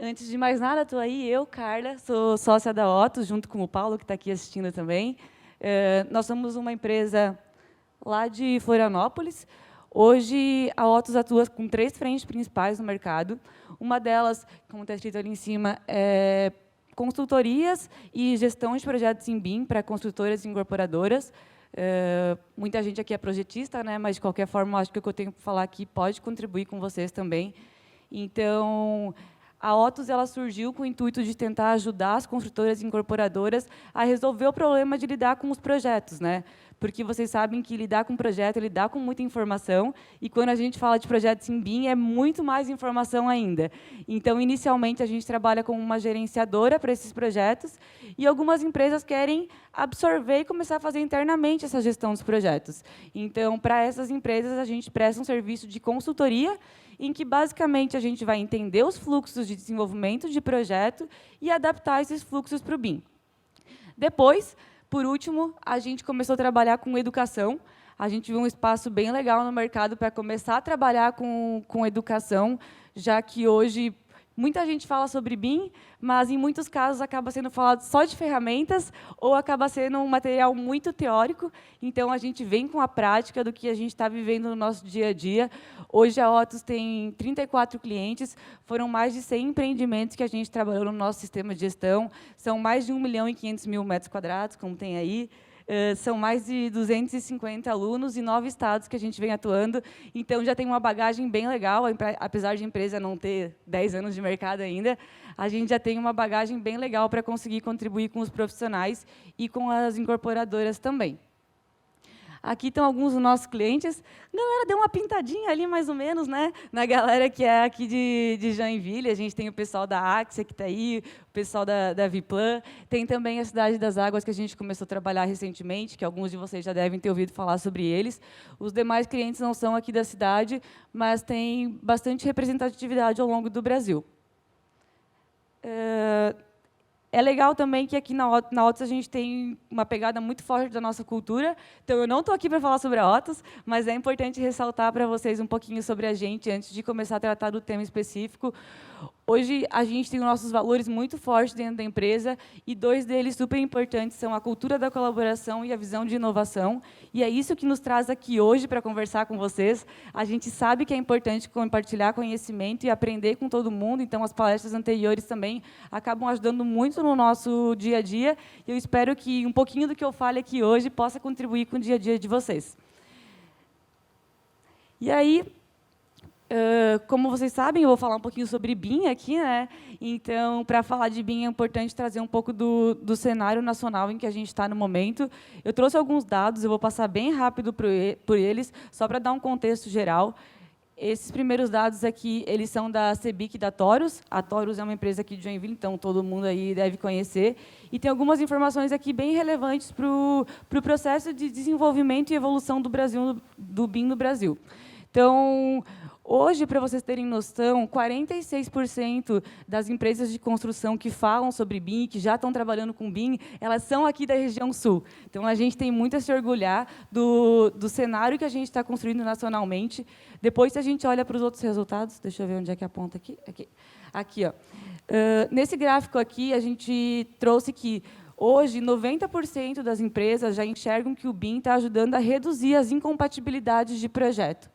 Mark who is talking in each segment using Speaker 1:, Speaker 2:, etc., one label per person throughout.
Speaker 1: Antes de mais nada, estou aí, eu, Carla, sou sócia da Otus, junto com o Paulo, que está aqui assistindo também. Nós somos uma empresa lá de Florianópolis. Hoje, a Otus atua com 3 frentes principais no mercado. Uma delas, como está escrito ali em cima, é consultorias e gestão de projetos em BIM para construtoras e incorporadoras. Muita gente aqui é projetista, né? Mas, de qualquer forma, acho que o que eu tenho para falar aqui pode contribuir com vocês também. Então, a Otus ela surgiu com o intuito de tentar ajudar as construtoras e incorporadoras a resolver o problema de lidar com os projetos, né? Porque vocês sabem que lidar com projeto é lidar com muita informação, e quando a gente fala de projetos em BIM, é muito mais informação ainda. Então, inicialmente, a gente trabalha como uma gerenciadora para esses projetos, e algumas empresas querem absorver e começar a fazer internamente essa gestão dos projetos. Então, para essas empresas, a gente presta um serviço de consultoria, em que, basicamente, a gente vai entender os fluxos de desenvolvimento de projeto e adaptar esses fluxos para o BIM. Depois, por último, a gente começou a trabalhar com educação. A gente viu um espaço bem legal no mercado para começar a trabalhar com educação, já que hoje muita gente fala sobre BIM, mas, em muitos casos, acaba sendo falado só de ferramentas ou acaba sendo um material muito teórico. Então, a gente vem com a prática do que a gente está vivendo no nosso dia a dia. Hoje, a Otus tem 34 clientes, foram mais de 100 empreendimentos que a gente trabalhou no nosso sistema de gestão, são mais de 1.500.000 metros quadrados, como tem aí. São mais de 250 alunos e 9 estados que a gente vem atuando. Então, já tem uma bagagem bem legal, apesar de a empresa não ter 10 anos de mercado ainda, a gente já tem uma bagagem bem legal para conseguir contribuir com os profissionais e com as incorporadoras também. Aqui estão alguns dos nossos clientes. A galera deu uma pintadinha ali, mais ou menos, né? Na galera que é aqui de Joinville. A gente tem o pessoal da Axia, que está aí, o pessoal da Viplan. Tem também a Cidade das Águas, que a gente começou a trabalhar recentemente, que alguns de vocês já devem ter ouvido falar sobre eles. Os demais clientes não são aqui da cidade, mas têm bastante representatividade ao longo do Brasil. É legal também que aqui na Otus a gente tem uma pegada muito forte da nossa cultura. Então, eu não estou aqui para falar sobre a Otus, mas é importante ressaltar para vocês um pouquinho sobre a gente, antes de começar a tratar do tema específico. Hoje, a gente tem os nossos valores muito fortes dentro da empresa, e 2 deles super importantes são a cultura da colaboração e a visão de inovação. E é isso que nos traz aqui hoje para conversar com vocês. A gente sabe que é importante compartilhar conhecimento e aprender com todo mundo, então as palestras anteriores também acabam ajudando muito no nosso dia a dia, e eu espero que um pouquinho do que eu fale aqui hoje possa contribuir com o dia a dia de vocês. E aí, como vocês sabem, eu vou falar um pouquinho sobre BIM aqui, né? Então, para falar de BIM, é importante trazer um pouco do cenário nacional em que a gente está no momento. Eu trouxe alguns dados, eu vou passar bem rápido por eles, só para dar um contexto geral. Esses primeiros dados aqui, eles são da CEBIC da Torus. A Torus é uma empresa aqui de Joinville, então todo mundo aí deve conhecer. E tem algumas informações aqui bem relevantes para o processo de desenvolvimento e evolução do Brasil, do BIM no Brasil. Então, hoje, para vocês terem noção, 46% das empresas de construção que falam sobre BIM, que já estão trabalhando com BIM, elas são aqui da região sul. Então, a gente tem muito a se orgulhar do cenário que a gente está construindo nacionalmente. Depois, se a gente olha para os outros resultados, deixa eu ver onde é que aponta aqui. Aqui, ó. Nesse gráfico aqui, a gente trouxe que, hoje, 90% das empresas já enxergam que o BIM está ajudando a reduzir as incompatibilidades de projeto.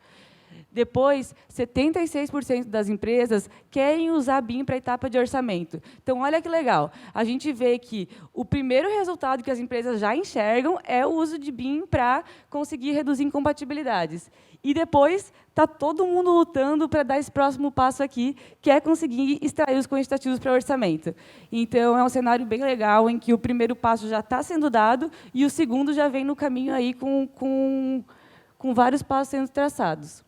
Speaker 1: Depois, 76% das empresas querem usar BIM para a etapa de orçamento. Então, olha que legal. A gente vê que o primeiro resultado que as empresas já enxergam é o uso de BIM para conseguir reduzir incompatibilidades. E depois, está todo mundo lutando para dar esse próximo passo aqui, que é conseguir extrair os quantitativos para orçamento. Então, é um cenário bem legal, em que o primeiro passo já está sendo dado e o segundo já vem no caminho aí com vários passos sendo traçados.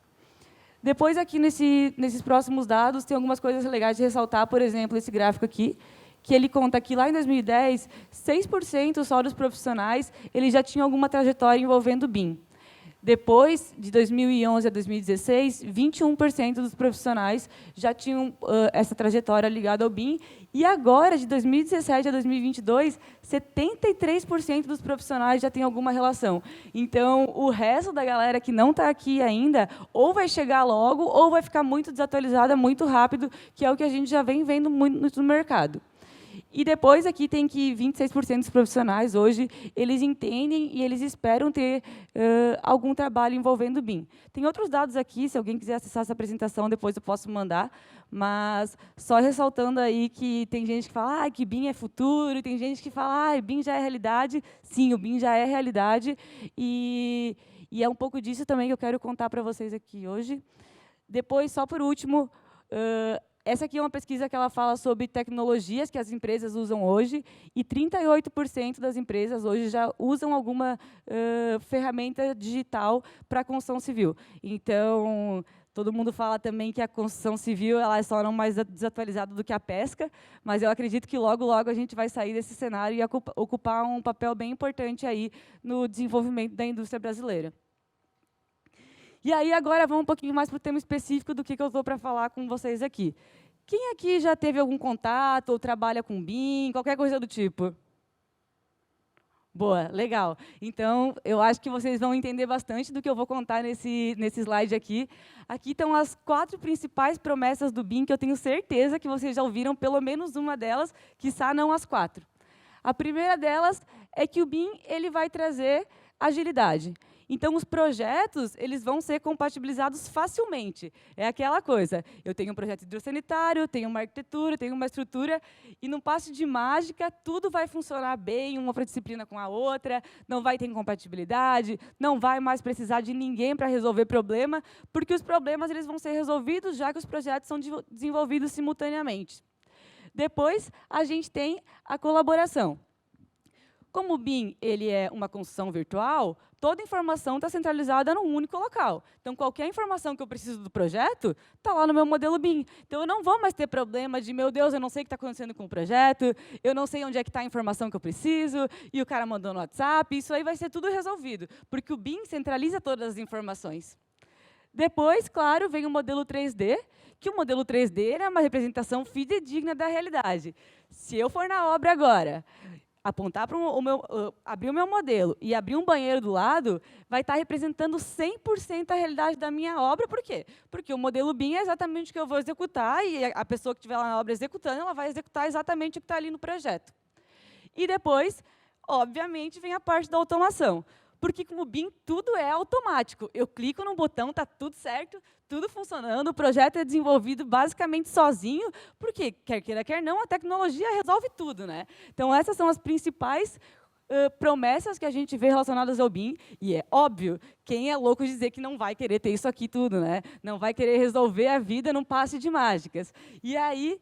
Speaker 1: Depois, aqui nesses próximos dados, tem algumas coisas legais de ressaltar, por exemplo, esse gráfico aqui, que ele conta que, lá em 2010, 6% só dos profissionais eles já tinham alguma trajetória envolvendo BIM. Depois, de 2011 a 2016, 21% dos profissionais já tinham essa trajetória ligada ao BIM, e agora, de 2017 a 2022, 73% dos profissionais já têm alguma relação. Então, o resto da galera que não está aqui ainda, ou vai chegar logo, ou vai ficar muito desatualizada muito rápido, que é o que a gente já vem vendo muito no mercado. E depois aqui tem que 26% dos profissionais hoje, eles entendem e eles esperam ter algum trabalho envolvendo o BIM. Tem outros dados aqui, se alguém quiser acessar essa apresentação, depois eu posso mandar, mas só ressaltando aí que tem gente que fala que BIM é futuro, tem gente que fala BIM já é realidade. Sim, o BIM já é realidade, e é um pouco disso também que eu quero contar para vocês aqui hoje. Depois, só por último, essa aqui é uma pesquisa que ela fala sobre tecnologias que as empresas usam hoje, e 38% das empresas hoje já usam alguma ferramenta digital para a construção civil. Então, todo mundo fala também que a construção civil ela é só não mais desatualizada do que a pesca, mas eu acredito que logo, logo a gente vai sair desse cenário e ocupar um papel bem importante aí no desenvolvimento da indústria brasileira. E aí, agora, vamos um pouquinho mais para o tema específico do que eu estou para falar com vocês aqui. Quem aqui já teve algum contato ou trabalha com BIM, qualquer coisa do tipo? Boa, legal. Então, eu acho que vocês vão entender bastante do que eu vou contar nesse slide aqui. Aqui estão as 4 principais promessas do BIM, que eu tenho certeza que vocês já ouviram pelo menos uma delas, quiçá não as 4. A primeira delas é que o BIM ele vai trazer agilidade. Então, os projetos eles vão ser compatibilizados facilmente. É aquela coisa, eu tenho um projeto hidrossanitário, tenho uma arquitetura, tenho uma estrutura, e num passe de mágica, tudo vai funcionar bem, uma disciplina com a outra, não vai ter incompatibilidade, não vai mais precisar de ninguém para resolver problema, porque os problemas eles vão ser resolvidos, já que os projetos são desenvolvidos simultaneamente. Depois, a gente tem a colaboração. Como o BIM ele é uma construção virtual, toda informação está centralizada num único local. Então, qualquer informação que eu preciso do projeto está lá no meu modelo BIM. Então, eu não vou mais ter problema de, meu Deus, eu não sei o que está acontecendo com o projeto, eu não sei onde é que está a informação que eu preciso, e o cara mandou no WhatsApp. Isso aí vai ser tudo resolvido, porque o BIM centraliza todas as informações. Depois, claro, vem o modelo 3D, que o modelo 3D é uma representação fidedigna da realidade. Se eu for na obra agora, apontar para abrir o meu modelo e abrir um banheiro do lado, vai estar representando 100% a realidade da minha obra. Por quê? Porque o modelo BIM é exatamente o que eu vou executar, e a pessoa que estiver lá na obra executando, ela vai executar exatamente o que está ali no projeto. E depois, obviamente, vem a parte da automação. Porque com o BIM tudo é automático. Eu clico no botão, está tudo certo, tudo funcionando, o projeto é desenvolvido basicamente sozinho, porque, quer queira, quer não, a tecnologia resolve tudo, né? Então, essas são as principais promessas que a gente vê relacionadas ao BIM, e é óbvio, quem é louco de dizer que não vai querer ter isso aqui tudo, né? Não vai querer resolver a vida num passe de mágicas. E aí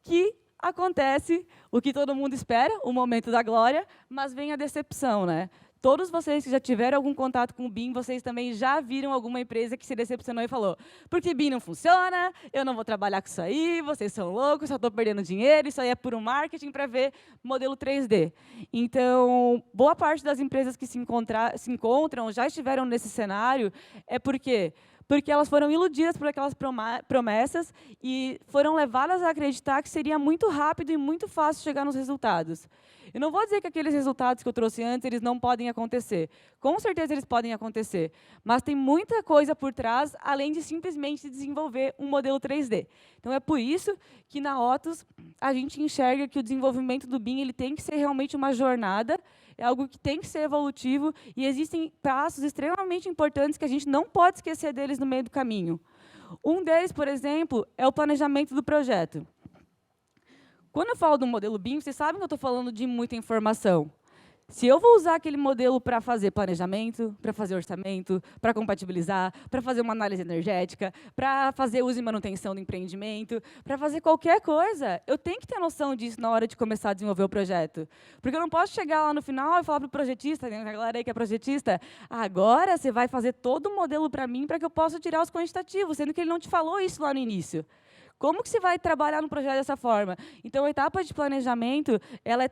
Speaker 1: que acontece o que todo mundo espera, o momento da glória, mas vem a decepção, né? Todos vocês que já tiveram algum contato com o BIM, vocês também já viram alguma empresa que se decepcionou e falou: porque BIM não funciona, eu não vou trabalhar com isso aí, vocês são loucos, só estou perdendo dinheiro, isso aí é puro marketing para ver modelo 3D. Então, boa parte das empresas que se encontram, já estiveram nesse cenário, é porque elas foram iludidas por aquelas promessas e foram levadas a acreditar que seria muito rápido e muito fácil chegar nos resultados. Eu não vou dizer que aqueles resultados que eu trouxe antes, eles não podem acontecer. Com certeza eles podem acontecer, mas tem muita coisa por trás, além de simplesmente desenvolver um modelo 3D. Então, é por isso que na Otus a gente enxerga que o desenvolvimento do BIM ele tem que ser realmente uma jornada, é algo que tem que ser evolutivo, e existem passos extremamente importantes que a gente não pode esquecer deles no meio do caminho. Um deles, por exemplo, é o planejamento do projeto. Quando eu falo do modelo BIM, vocês sabem que eu estou falando de muita informação. Se eu vou usar aquele modelo para fazer planejamento, para fazer orçamento, para compatibilizar, para fazer uma análise energética, para fazer uso e manutenção do empreendimento, para fazer qualquer coisa, eu tenho que ter noção disso na hora de começar a desenvolver o projeto. Porque eu não posso chegar lá no final e falar para o projetista, a galera aí que é projetista, agora você vai fazer todo o modelo para mim para que eu possa tirar os quantitativos, sendo que ele não te falou isso lá no início. Como que você vai trabalhar no projeto dessa forma? Então, a etapa de planejamento ela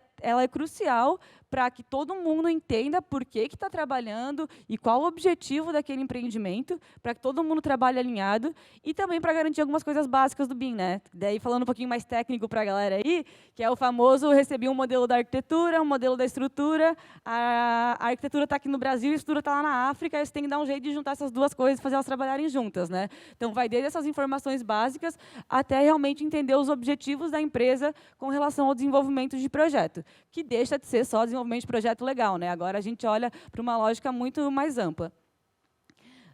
Speaker 1: é crucial para que todo mundo entenda por que está trabalhando e qual o objetivo daquele empreendimento, para que todo mundo trabalhe alinhado e também para garantir algumas coisas básicas do BIM, né? Daí, falando um pouquinho mais técnico para a galera aí, que é o famoso recebi um modelo da arquitetura, um modelo da estrutura, a arquitetura está aqui no Brasil, a estrutura está lá na África, e você tem que dar um jeito de juntar essas duas coisas e fazer elas trabalharem juntas, né? Então, vai desde essas informações básicas até realmente entender os objetivos da empresa com relação ao desenvolvimento de projeto, que deixa de ser só desenvolvimento de projeto legal, né? Agora a gente olha para uma lógica muito mais ampla.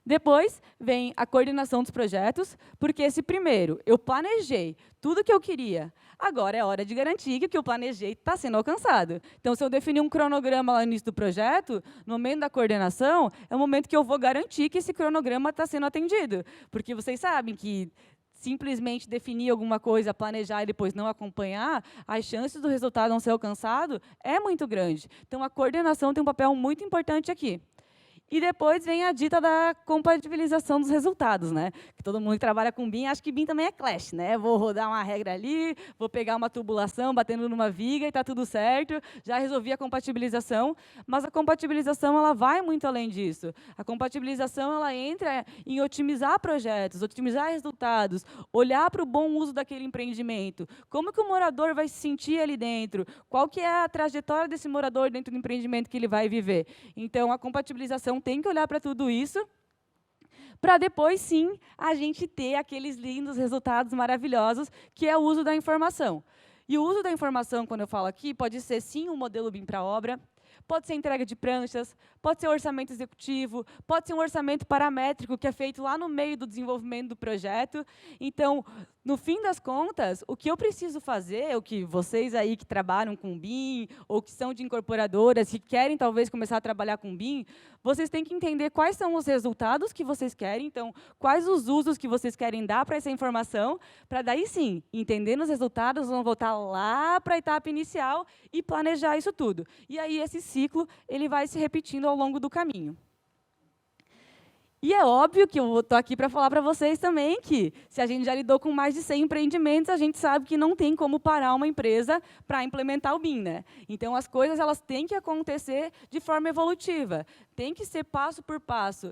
Speaker 1: Depois vem a coordenação dos projetos, porque se primeiro eu planejei tudo o que eu queria, agora é hora de garantir que o que eu planejei está sendo alcançado. Então, se eu definir um cronograma lá no início do projeto, no momento da coordenação, é o momento que eu vou garantir que esse cronograma está sendo atendido. Porque vocês sabem que simplesmente definir alguma coisa, planejar e depois não acompanhar, as chances do resultado não ser alcançado é muito grande. Então, a coordenação tem um papel muito importante aqui. E depois vem a dita da compatibilização dos resultados, né? Que todo mundo que trabalha com BIM acha que BIM também é Clash, né? Vou rodar uma regra ali, vou pegar uma tubulação batendo numa viga e está tudo certo, já resolvi a compatibilização, mas a compatibilização ela vai muito além disso. A compatibilização ela entra em otimizar projetos, otimizar resultados, olhar para o bom uso daquele empreendimento, como que o morador vai se sentir ali dentro, qual que é a trajetória desse morador dentro do empreendimento que ele vai viver. Então, a compatibilização tem que olhar para tudo isso, para depois, sim, a gente ter aqueles lindos resultados maravilhosos, que é o uso da informação. E o uso da informação, quando eu falo aqui, pode ser, sim, um modelo BIM para obra, pode ser entrega de pranchas, pode ser orçamento executivo, pode ser um orçamento paramétrico, que é feito lá no meio do desenvolvimento do projeto. Então, no fim das contas, o que eu preciso fazer, o que vocês aí que trabalham com BIM, ou que são de incorporadoras, que querem talvez começar a trabalhar com BIM, vocês têm que entender quais são os resultados que vocês querem, então, quais os usos que vocês querem dar para essa informação, para daí sim, entendendo os resultados, vão voltar lá para a etapa inicial e planejar isso tudo. E aí, esse ciclo ele vai se repetindo ao longo do caminho. E é óbvio que eu estou aqui para falar para vocês também que, se a gente já lidou com mais de 100 empreendimentos, a gente sabe que não tem como parar uma empresa para implementar o BIM, né? Então, as coisas elas têm que acontecer de forma evolutiva, tem que ser passo por passo.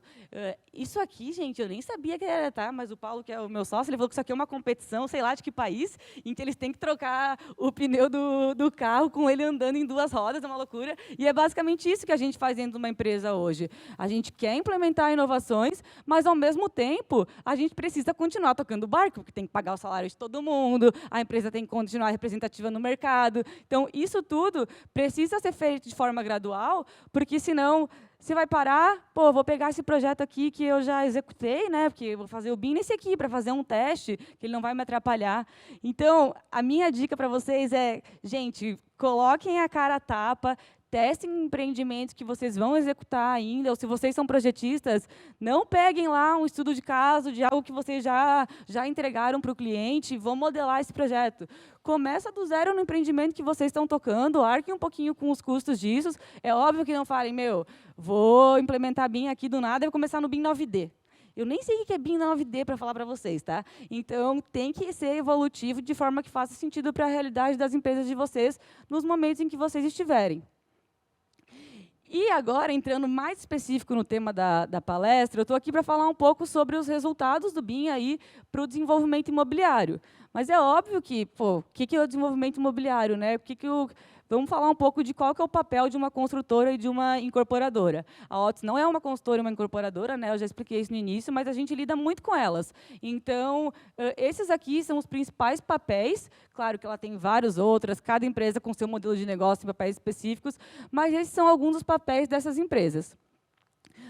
Speaker 1: Isso aqui, gente, eu nem sabia que era, tá? Mas o Paulo, que é o meu sócio, ele falou que isso aqui é uma competição, sei lá de que país, em que eles têm que trocar o pneu do carro com ele andando em 2 rodas, é uma loucura. E é basicamente isso que a gente faz dentro de uma empresa hoje. A gente quer implementar inovações, mas, ao mesmo tempo, a gente precisa continuar tocando o barco, porque tem que pagar o salário de todo mundo, a empresa tem que continuar representativa no mercado. Então, isso tudo precisa ser feito de forma gradual, porque, senão, você vai parar, pô, vou pegar esse projeto aqui que eu já executei, né, porque eu vou fazer o BIM nesse aqui, para fazer um teste, que ele não vai me atrapalhar. Então, a minha dica para vocês é, gente, coloquem a cara a tapa, testem empreendimentos que vocês vão executar ainda, ou se vocês são projetistas, não peguem lá um estudo de caso de algo que vocês já entregaram para o cliente, vão modelar esse projeto. Começa do zero no empreendimento que vocês estão tocando, arquem um pouquinho com os custos disso. É óbvio que não falem, meu, vou implementar BIM aqui do nada e vou começar no BIM 9D. Eu nem sei o que é BIM 9D para falar para vocês, tá? Então, tem que ser evolutivo de forma que faça sentido para a realidade das empresas de vocês nos momentos em que vocês estiverem. E agora, entrando mais específico no tema da palestra, eu estou aqui para falar um pouco sobre os resultados do BIM aí para o desenvolvimento imobiliário. Mas é óbvio que, pô, o que é o desenvolvimento imobiliário, né? Vamos falar um pouco de qual que é o papel de uma construtora e de uma incorporadora. A Otis não é uma construtora e uma incorporadora, né? Eu já expliquei isso no início, mas a gente lida muito com elas. Então, esses aqui são os principais papéis. Claro que ela tem vários outros, cada empresa com seu modelo de negócio, papéis específicos, mas esses são alguns dos papéis dessas empresas.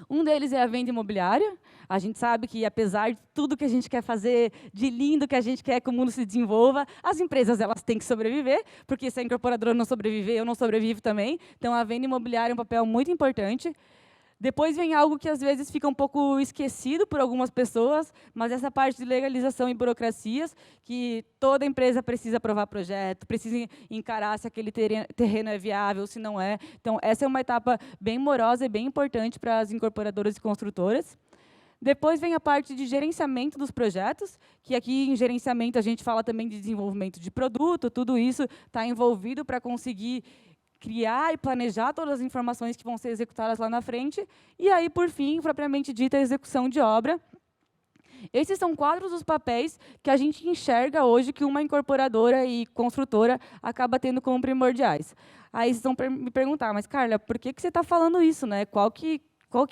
Speaker 1: Um deles é a venda imobiliária. A gente sabe que, apesar de tudo que a gente quer fazer, de lindo que a gente quer que o mundo se desenvolva, as empresas elas têm que sobreviver, porque se a incorporadora não sobreviver, eu não sobrevivo também. Então, a venda imobiliária é um papel muito importante. Depois vem algo que, às vezes, fica um pouco esquecido por algumas pessoas, mas essa parte de legalização e burocracias, que toda empresa precisa aprovar projeto, precisa encarar se aquele terreno é viável, se não é. Então, essa é uma etapa bem morosa e bem importante para as incorporadoras e construtoras. Depois vem a parte de gerenciamento dos projetos, que aqui em gerenciamento a gente fala também de desenvolvimento de produto, tudo isso está envolvido para conseguir criar e planejar todas as informações que vão ser executadas lá na frente, e aí, por fim, propriamente dita, a execução de obra. Esses são quadros dos papéis que a gente enxerga hoje que uma incorporadora e construtora acaba tendo como primordiais. Aí vocês vão me perguntar, mas, Carla, por que você está falando isso, né? Qual que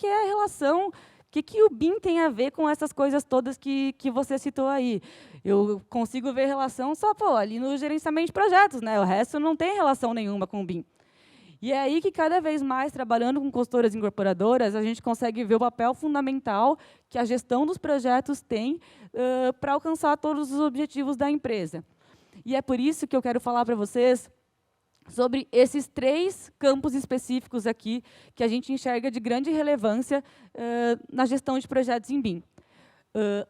Speaker 1: é a relação? O que o BIM tem a ver com essas coisas todas que você citou aí? Eu consigo ver relação só ali no gerenciamento de projetos, né? O resto não tem relação nenhuma com o BIM. E é aí que, cada vez mais, trabalhando com consultoras incorporadoras, a gente consegue ver o papel fundamental que a gestão dos projetos tem para alcançar todos os objetivos da empresa. E é por isso que eu quero falar para vocês sobre esses 3 campos específicos aqui que a gente enxerga de grande relevância na gestão de projetos em BIM.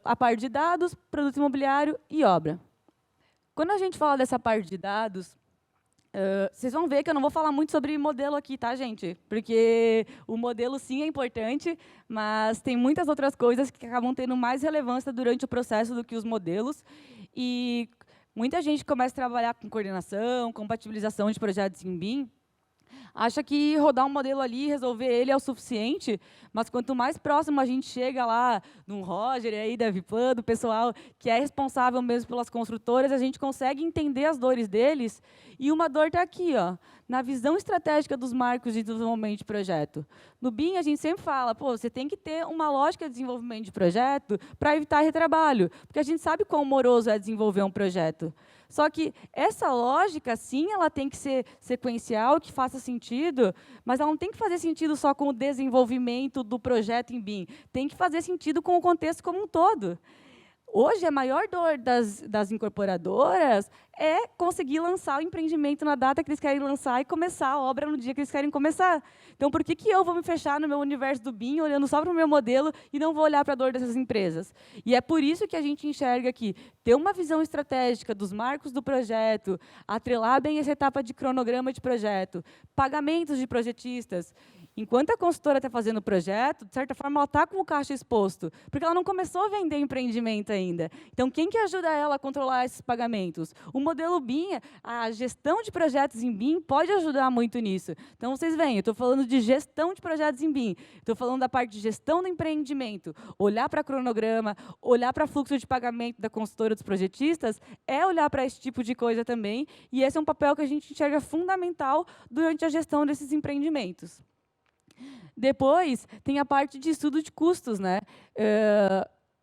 Speaker 1: A parte de dados, produto imobiliário e obra. Quando a gente fala dessa parte de dados, vocês vão ver que eu não vou falar muito sobre modelo aqui, tá, gente? Porque o modelo, sim, é importante, mas tem muitas outras coisas que acabam tendo mais relevância durante o processo do que os modelos. E muita gente começa a trabalhar com coordenação, compatibilização de projetos em BIM, acha que rodar um modelo ali e resolver ele é o suficiente, mas quanto mais próximo a gente chega lá no Roger, aí da Viplan, do pessoal que é responsável mesmo pelas construtoras, a gente consegue entender as dores deles, e uma dor está aqui, ó, na visão estratégica dos marcos de desenvolvimento de projeto. No BIM, a gente sempre fala, você tem que ter uma lógica de desenvolvimento de projeto para evitar retrabalho, porque a gente sabe quão moroso é desenvolver um projeto. Só que essa lógica, sim, ela tem que ser sequencial, que faça sentido, mas ela não tem que fazer sentido só com o desenvolvimento do projeto em BIM. Tem que fazer sentido com o contexto como um todo. Hoje, a maior dor das incorporadoras é conseguir lançar o empreendimento na data que eles querem lançar e começar a obra no dia que eles querem começar. Então, por que eu vou me fechar no meu universo do BIM, olhando só para o meu modelo e não vou olhar para a dor dessas empresas? E é por isso que a gente enxerga que ter uma visão estratégica dos marcos do projeto, atrelar bem essa etapa de cronograma de projeto, pagamentos de projetistas. Enquanto a consultora está fazendo o projeto, de certa forma, ela está com o caixa exposto, porque ela não começou a vender empreendimento ainda. Então, quem que ajuda ela a controlar esses pagamentos? O modelo BIM, a gestão de projetos em BIM pode ajudar muito nisso. Então, vocês veem, eu estou falando de gestão de projetos em BIM, estou falando da parte de gestão do empreendimento, olhar para cronograma, olhar para fluxo de pagamento da consultora dos projetistas, é olhar para esse tipo de coisa também, e esse é um papel que a gente enxerga fundamental durante a gestão desses empreendimentos. Depois, tem a parte de estudo de custos, né?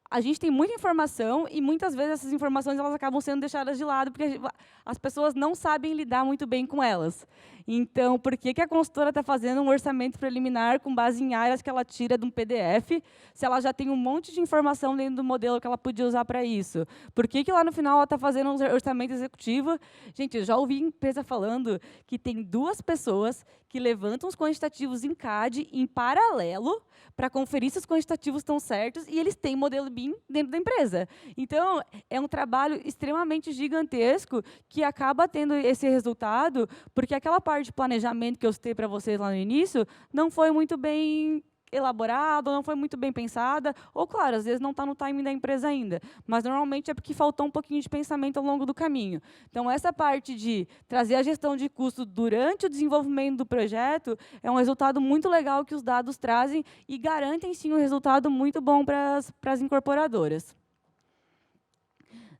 Speaker 1: A gente tem muita informação e, muitas vezes, essas informações elas acabam sendo deixadas de lado porque as pessoas não sabem lidar muito bem com elas. Então, por que a consultora está fazendo um orçamento preliminar com base em áreas que ela tira de um PDF, se ela já tem um monte de informação dentro do modelo que ela podia usar para isso? Por que lá no final ela está fazendo um orçamento executivo? Gente, eu já ouvi empresa falando que tem 2 pessoas que levantam os quantitativos em CAD em paralelo para conferir se os quantitativos estão certos, e eles têm modelo BIM dentro da empresa. Então, é um trabalho extremamente gigantesco que acaba tendo esse resultado, porque aquela parte de planejamento que eu citei para vocês lá no início não foi muito bem elaborada, não foi muito bem pensada, ou, claro, às vezes não está no timing da empresa ainda, mas normalmente é porque faltou um pouquinho de pensamento ao longo do caminho. Então, essa parte de trazer a gestão de custo durante o desenvolvimento do projeto é um resultado muito legal que os dados trazem e garantem, sim, um resultado muito bom para as incorporadoras.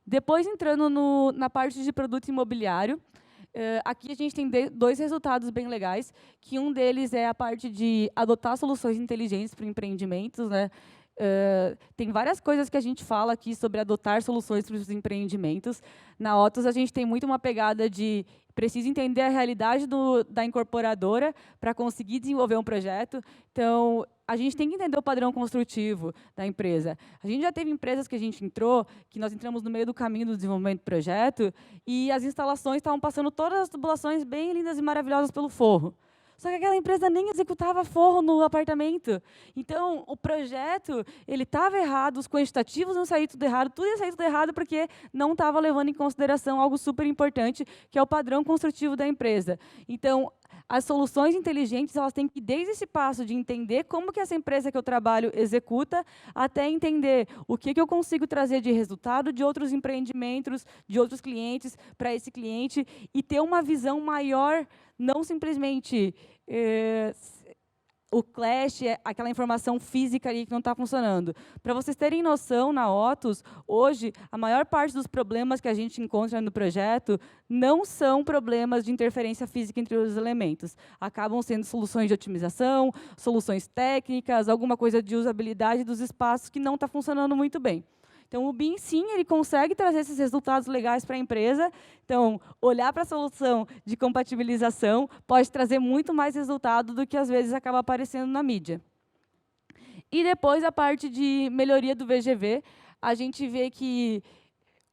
Speaker 1: Depois, entrando na parte de produto imobiliário, aqui a gente tem 2 resultados bem legais, que um deles é a parte de adotar soluções inteligentes para empreendimentos, né? Tem várias coisas que a gente fala aqui sobre adotar soluções para os empreendimentos. Na Otus, a gente tem muito uma pegada de precisa entender a realidade da incorporadora para conseguir desenvolver um projeto. Então, a gente tem que entender o padrão construtivo da empresa. A gente já teve empresas que a gente entrou, que nós entramos no meio do caminho do desenvolvimento do projeto, e as instalações estavam passando todas as tubulações bem lindas e maravilhosas pelo forro. Só que aquela empresa nem executava forro no apartamento. Então, o projeto ele estava errado, os quantitativos iam sair tudo errado, tudo ia sair tudo errado porque não estava levando em consideração algo super importante, que é o padrão construtivo da empresa. Então, as soluções inteligentes, elas têm que ir desde esse passo de entender como que essa empresa que eu trabalho executa, até entender o que eu consigo trazer de resultado de outros empreendimentos, de outros clientes, para esse cliente, e ter uma visão maior, não simplesmente o clash, aquela informação física ali que não está funcionando. Para vocês terem noção, na Otus, hoje, a maior parte dos problemas que a gente encontra no projeto não são problemas de interferência física entre os elementos. Acabam sendo soluções de otimização, soluções técnicas, alguma coisa de usabilidade dos espaços que não está funcionando muito bem. Então, o BIM, sim, ele consegue trazer esses resultados legais para a empresa. Então, olhar para a solução de compatibilização pode trazer muito mais resultado do que, às vezes, acaba aparecendo na mídia. E depois, a parte de melhoria do VGV, a gente vê que,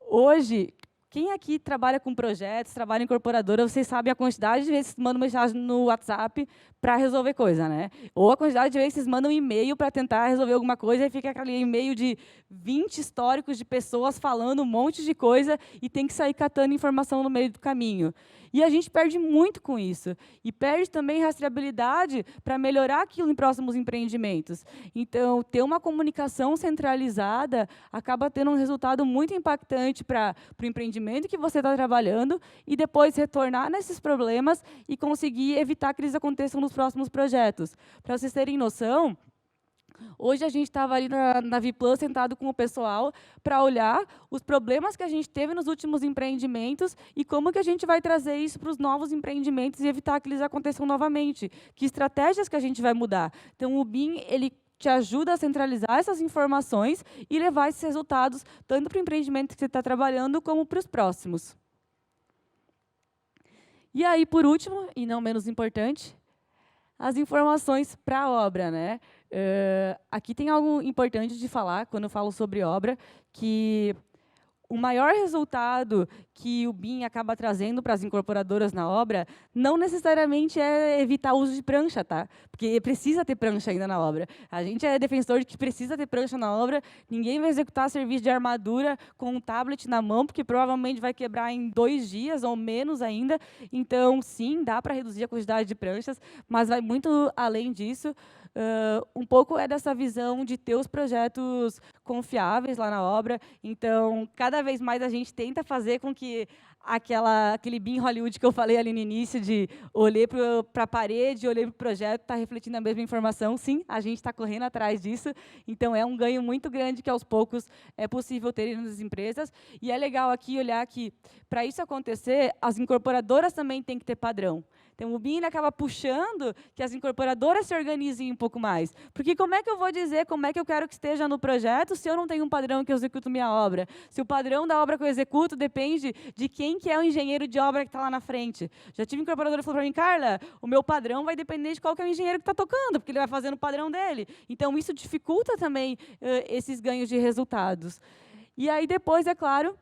Speaker 1: hoje, quem aqui trabalha com projetos, trabalha em incorporadora, vocês sabem a quantidade de vezes que mandam mensagem no WhatsApp para resolver coisa, né? Ou a quantidade de vezes que vocês mandam e-mail para tentar resolver alguma coisa e fica aquele e-mail de 20 históricos de pessoas falando um monte de coisa e tem que sair catando informação no meio do caminho. E a gente perde muito com isso. E perde também rastreabilidade para melhorar aquilo em próximos empreendimentos. Então, ter uma comunicação centralizada acaba tendo um resultado muito impactante para o empreendimento que você está trabalhando e depois retornar nesses problemas e conseguir evitar que eles aconteçam nos próximos projetos. Para vocês terem noção, hoje a gente estava ali na Viplan, sentado com o pessoal, para olhar os problemas que a gente teve nos últimos empreendimentos e como que a gente vai trazer isso para os novos empreendimentos e evitar que eles aconteçam novamente. Que estratégias que a gente vai mudar. Então, o BIM, ele te ajuda a centralizar essas informações e levar esses resultados tanto para o empreendimento que você está trabalhando, como para os próximos. E aí, por último, e não menos importante, as informações para a obra, né? Aqui tem algo importante de falar, quando eu falo sobre obra, que o maior resultado que o BIM acaba trazendo para as incorporadoras na obra não necessariamente é evitar o uso de prancha, tá? Porque precisa ter prancha ainda na obra. A gente é defensor de que precisa ter prancha na obra, ninguém vai executar serviço de armadura com um tablet na mão, porque provavelmente vai quebrar em 2 dias ou menos ainda. Então, sim, dá para reduzir a quantidade de pranchas, mas vai muito além disso. Um pouco é dessa visão de ter os projetos confiáveis lá na obra. Então, cada vez mais a gente tenta fazer com que aquele BIM Hollywood que eu falei ali no início, de olhar para a parede, olhar para o projeto, está refletindo a mesma informação. Sim, a gente está correndo atrás disso. Então, é um ganho muito grande que, aos poucos, é possível ter nas empresas. E é legal aqui olhar que, para isso acontecer, as incorporadoras também têm que ter padrão. Então, o BIM acaba puxando que as incorporadoras se organizem um pouco mais. Porque como é que eu vou dizer como é que eu quero que esteja no projeto se eu não tenho um padrão que eu executo minha obra? Se o padrão da obra que eu executo depende de quem que é o engenheiro de obra que está lá na frente. Já tive incorporadora que falou para mim, Carla, o meu padrão vai depender de qual que é o engenheiro que está tocando, porque ele vai fazendo o padrão dele. Então, isso dificulta também esses ganhos de resultados. E aí, depois, é claro,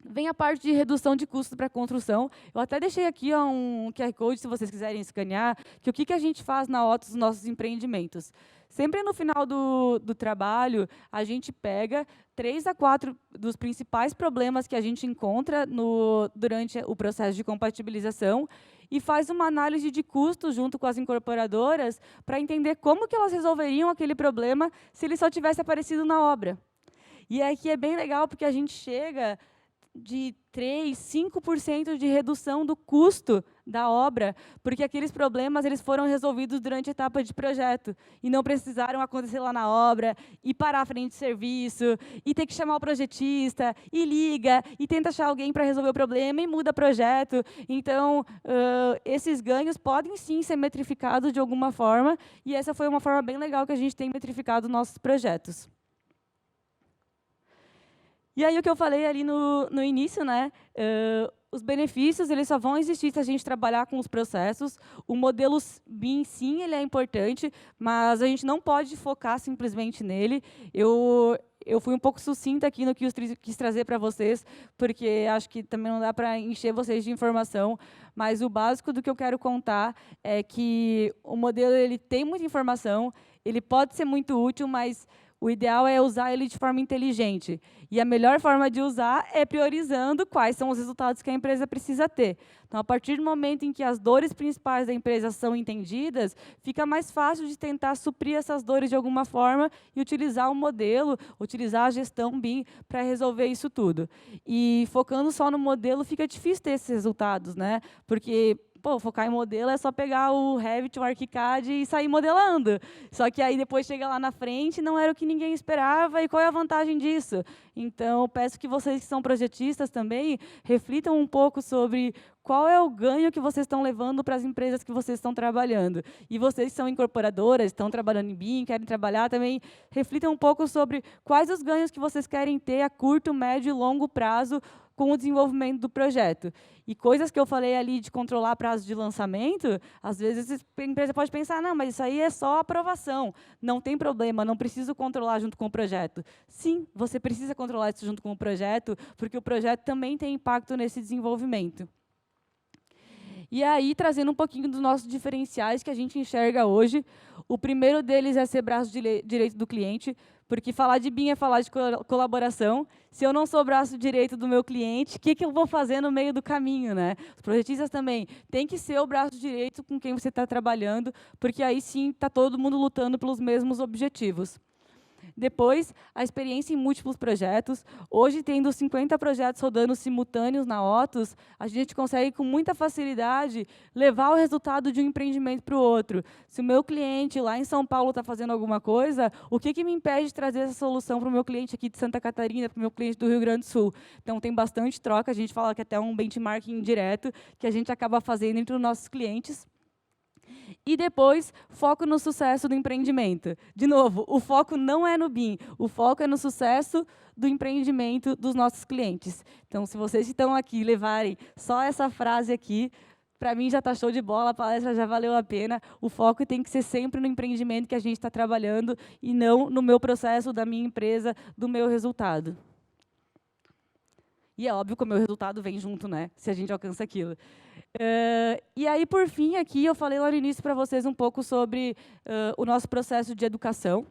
Speaker 1: vem a parte de redução de custos para a construção. Eu até deixei aqui um QR Code, se vocês quiserem escanear, que o que a gente faz na Otus nos nossos empreendimentos. Sempre no final do trabalho, a gente pega 3 a 4 dos principais problemas que a gente encontra durante o processo de compatibilização e faz uma análise de custos junto com as incorporadoras para entender como que elas resolveriam aquele problema se ele só tivesse aparecido na obra. E aqui é bem legal, porque a gente chega de 3%, 5% de redução do custo da obra, porque aqueles problemas eles foram resolvidos durante a etapa de projeto e não precisaram acontecer lá na obra, e parar à frente de serviço, e ter que chamar o projetista, e liga, e tenta achar alguém para resolver o problema, e muda o projeto. Então, esses ganhos podem, sim, ser metrificados de alguma forma, e essa foi uma forma bem legal que a gente tem metrificado nossos projetos. E aí, o que eu falei ali no início, né? Os benefícios eles só vão existir se a gente trabalhar com os processos. O modelo BIM, sim, ele é importante, mas a gente não pode focar simplesmente nele. Eu fui um pouco sucinta aqui no que eu quis trazer para vocês, porque acho que também não dá para encher vocês de informação, mas o básico do que eu quero contar é que o modelo ele tem muita informação, ele pode ser muito útil, mas o ideal é usar ele de forma inteligente. E a melhor forma de usar é priorizando quais são os resultados que a empresa precisa ter. Então, a partir do momento em que as dores principais da empresa são entendidas, fica mais fácil de tentar suprir essas dores de alguma forma e utilizar o modelo, utilizar a gestão BIM para resolver isso tudo. E focando só no modelo, fica difícil ter esses resultados, né? Porque focar em modelo é só pegar o Revit, o ArchiCAD e sair modelando. Só que aí depois chega lá na frente, não era o que ninguém esperava, e qual é a vantagem disso? Então, peço que vocês que são projetistas também, reflitam um pouco sobre qual é o ganho que vocês estão levando para as empresas que vocês estão trabalhando. E vocês que são incorporadoras, estão trabalhando em BIM, querem trabalhar também, reflitam um pouco sobre quais os ganhos que vocês querem ter a curto, médio e longo prazo com o desenvolvimento do projeto. E coisas que eu falei ali de controlar prazo de lançamento, às vezes a empresa pode pensar, não, mas isso aí é só aprovação, não tem problema, não preciso controlar junto com o projeto. Sim, você precisa controlar isso junto com o projeto, porque o projeto também tem impacto nesse desenvolvimento. E aí, trazendo um pouquinho dos nossos diferenciais que a gente enxerga hoje, o primeiro deles é ser braço direito do cliente, porque falar de BIM é falar de colaboração. Se eu não sou braço direito do meu cliente, o que eu vou fazer no meio do caminho, né? Os projetistas também têm que ser o braço direito com quem você está trabalhando, porque aí sim está todo mundo lutando pelos mesmos objetivos. Depois, a experiência em múltiplos projetos. Hoje, tendo 50 projetos rodando simultâneos na Otus, a gente consegue, com muita facilidade, levar o resultado de um empreendimento para o outro. Se o meu cliente lá em São Paulo está fazendo alguma coisa, o que me impede de trazer essa solução para o meu cliente aqui de Santa Catarina, para o meu cliente do Rio Grande do Sul? Então, tem bastante troca. A gente fala que até um benchmarking direto que a gente acaba fazendo entre os nossos clientes. E depois, foco no sucesso do empreendimento. De novo, o foco não é no BIM, o foco é no sucesso do empreendimento dos nossos clientes. Então, se vocês estão aqui levarem só essa frase aqui, para mim já está show de bola, a palestra já valeu a pena. O foco tem que ser sempre no empreendimento que a gente está trabalhando e não no meu processo, da minha empresa, do meu resultado. E é óbvio que o meu resultado vem junto, né? Se a gente alcança aquilo. E aí, por fim, aqui eu falei lá no início para vocês um pouco sobre o nosso processo de educação.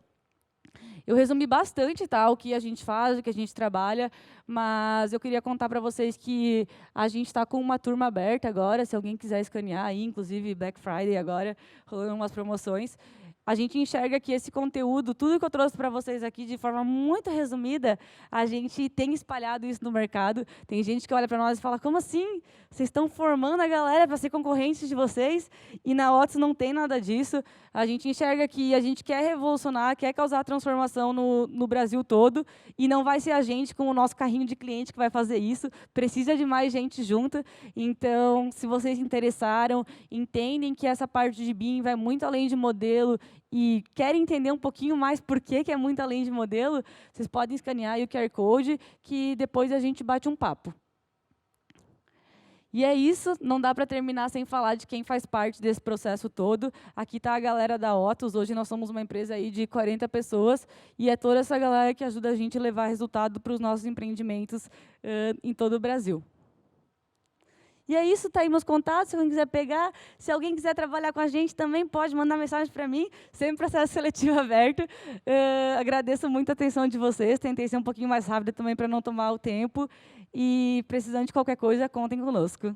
Speaker 1: Eu resumi bastante o que a gente faz, o que a gente trabalha, mas eu queria contar para vocês que a gente está com uma turma aberta agora, se alguém quiser escanear aí, inclusive Black Friday agora, rolando umas promoções. A gente enxerga que esse conteúdo, tudo que eu trouxe para vocês aqui de forma muito resumida, a gente tem espalhado isso no mercado. Tem gente que olha para nós e fala, como assim? Vocês estão formando a galera para ser concorrentes de vocês? E na Otus não tem nada disso. A gente enxerga que a gente quer revolucionar, quer causar transformação no Brasil todo, e não vai ser a gente com o nosso carrinho de cliente que vai fazer isso. Precisa de mais gente junto. Então, se vocês se interessaram, entendem que essa parte de BIM vai muito além de modelo e querem entender um pouquinho mais por que é muito além de modelo, vocês podem escanear aí o QR Code, que depois a gente bate um papo. E é isso, não dá para terminar sem falar de quem faz parte desse processo todo. Aqui está a galera da Otus, hoje nós somos uma empresa aí de 40 pessoas, e é toda essa galera que ajuda a gente a levar resultado para os nossos empreendimentos em todo o Brasil. E é isso, está aí meus contatos, se alguém quiser pegar. Se alguém quiser trabalhar com a gente, também pode mandar mensagem para mim, sempre processo seletivo aberto. Agradeço muito a atenção de vocês, tentei ser um pouquinho mais rápida também para não tomar o tempo. E precisando de qualquer coisa, contem conosco.